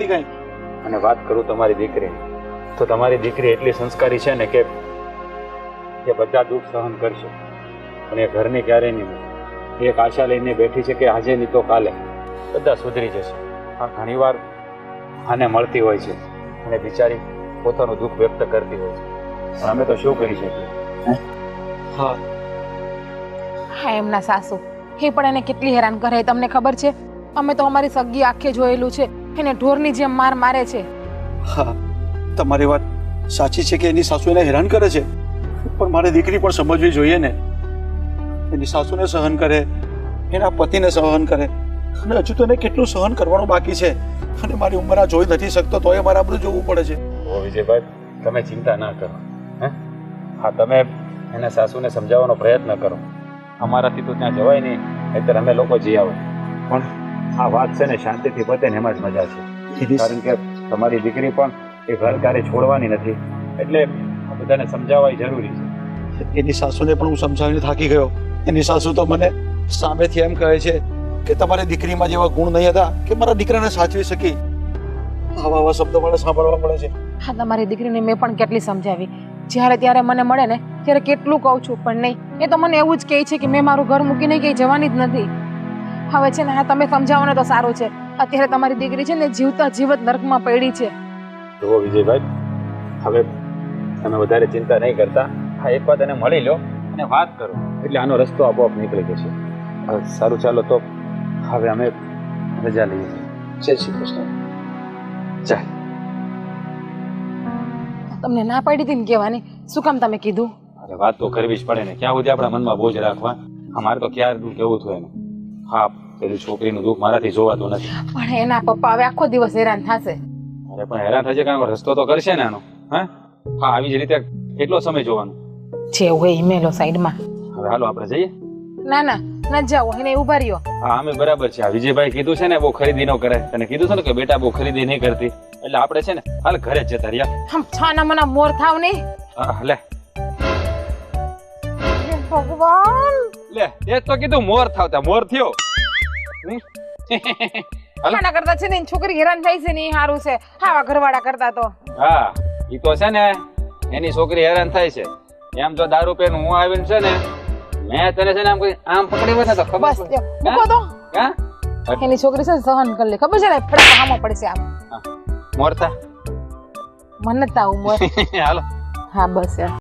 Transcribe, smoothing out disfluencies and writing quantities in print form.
કઈ. અને વાત કરું તમારી દીકરીની, તો તમારી દીકરી એટલી સંસ્કારી છે ને કે બધા દુઃખ સહન કરશે અને એ ઘરની ક્યારેય નહીં મૂકે. એક આશા લઈને બેઠી છે કે આજે નહીં તો કાલે બધા સુધરી જશે. આ ઘણીવાર આને મળતી હોય છે અને બિચારી પોતાનું દુઃખ વ્યક્ત કરતી હોય છે, પણ અમે તો શું કરી શકીએ? હા હા, એમના સાસુ એ પણ એને કેટલી હેરાન કરે તમને ખબર છે? અમે તો અમારી સગી આંખે જોયેલું છે, એને ઢોરની જેમ માર મારે છે. હા, તમારી વાત સાચી છે કે એની સાસુ એને હેરાન કરે છે, પણ મારી દીકરી પણ સમજવી જોઈએ ને. એની સાસુને સહન કરે, એના પતિને સહન કરે, અને હજુ તો એને કેટલું સહન કરવાનું બાકી છે. અને મારી ઉંમર આ જોઈ નથી શકતો તોય મારે આ બધું જોવું પડે છે. ઓ વિજયભાઈ, તમે ચિંતા ના કરો. હા, તમે એના સાસુને સમજાવવાનો પ્રયત્ન કરો. અમારાથી તો ત્યાં જવાય નહીં, નહીંતર અમે લોકો જઈ આવો. પણ આ વાત છે ને શાંતિથી પતે ને એમાં જ મજા છે. કારણ કે તમારી દીકરી પણ એ ઘર કાર્ય છોડવાની નથી, એટલે આ બધાને સમજાવવા જરૂરી છે. એની સાસુને પણ હું સમજાવીને થાકી ગયો. એની સાસુ તો મને સામેથી એમ કહે છે કે તમારી દીકરીમાં જેવા ગુણ નહીં હતા કે મારા દીકરાને સાચવી શકી. આવા શબ્દો મને સાંભળવા મળે છે. હા, તમારી દીકરીને મેં પણ કેટલી સમજાવી. જ્યારે ત્યારે મને મળે ને ત્યારે કેટલું કહું છું, પણ નહીં, એ તો મને એવું જ કહે છે કે મેં મારું ઘર મૂકીને ક્યાંય જવાની જ નથી. હવે છે ને, હા તમે સમજાવો ને તો સારું છે. અત્યારે તમારી દીકરી છે ને જીવતા જીવત નરકમાં પડી છે. જુઓ વિજયભાઈ, હવે તમે વધારે ચિંતા નહીં કરતા. હા, એક વાત એને મળી લો અને વાત કરો, એટલે આનો રસ્તો આપોઆપ નીકળી જશે. સારું, ચાલો તો હવે અમે રજા લઈએ. જય શ્રી કૃષ્ણ. ચાલ. તમને ના પાડી હતી ને કહેવાની, શું કામ તમે કીધું? અરે વાત તો કરવી જ પડે ને, ક્યાં સુધી આપણા મનમાં બોજ રાખવા? અમારે તો ક્યારે કેવું થયું એનું. હા, પેલી છોકરીનું દુઃખ મારાથી જોવાતું નથી. પણ એના પપ્પા હવે આખો દિવસ હેરાન થશે. અરે પણ હેરાન થશે કારણ રસ્તો તો કરશે ને આનો. હા, આવી જ રીતે કેટલો સમય જોવાનું? જે હોય ઈમેલો સાઈડમાં. હવે હાલો આપણે જઈએ. ના ના, ન જાઓ, એને ઉભા રહ્યો. હા, અમે બરાબર છે. આ વિજયભાઈ કીધું છે ને બહુ ખરીદી ન કરે, અને કીધું છે ને કે બેટા બહુ ખરીદી નહીં કરતી, એટલે આપણે છે ને હાલ ઘરે જ જતા રહ્યા. હમ છાના મના મોર થાવ નહીં. લે ભગવાન, લે, એ તો કીધું મોર થાવતા મોર થયો. આના કરતા છે ને છોકરી હેરાન થાય છે ને એ સારું છે, આવા ઘરવાળા કરતા તો. હા, ઈ તો છે ને એની છોકરી હેરાન થાય છે. એમ જો દારૂ પીને હું આવીને છે ને મેં તને છે ને આમ પકડી બેઠા તો ખબર બસ મૂકો તો. હા, એની છોકરી છે ને સહન કરી લે, ખબર છે ને ફટાફટ હામો પડશે આમ. મોરતા મને જ આવું મોર. હાલો. હા બસ યાર.